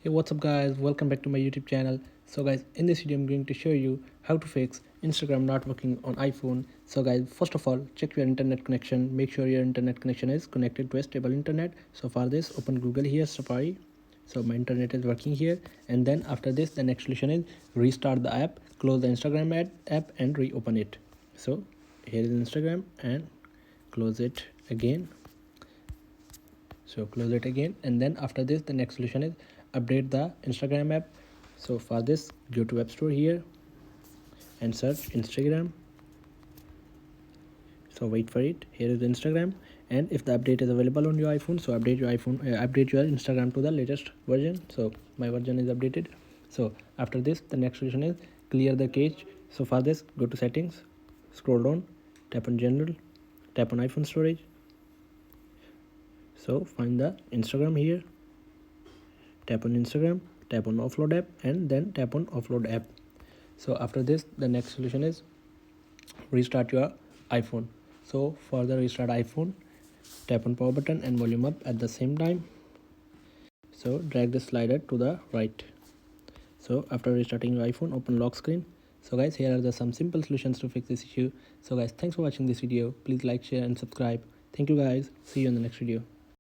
Hey, what's up guys, welcome back to my YouTube channel. So guys, in this video I'm going to show you how to fix Instagram not working on iPhone. So guys, first of all, check your internet connection. Make sure your internet connection is connected to a stable internet. So for this, open Google here, Safari. So my internet is working here, and then after this the next solution is restart the app, close the Instagram app and reopen it. So here is Instagram and close it again. So close it again, and then after this the next solution is update the Instagram app. So for this, go to App Store here and search Instagram. So wait for it. Here is Instagram, and if the update is available on your iPhone, so update your Instagram to the latest version. So my version is updated. So after this the next solution is clear the cache. So for this, go to settings, scroll down, tap on general, tap on iPhone storage. So find the Instagram here, tap on Instagram, tap on offload app, and then tap on offload app. So after this the next solution is restart your iPhone. So for the restart iPhone, tap on power button and volume up at the same time. So drag the slider to the right. So after restarting your iPhone, open lock screen. So guys, here are the some simple solutions to fix this issue. So guys, thanks for watching this video. Please like, share and subscribe. Thank you guys. See you in the next video.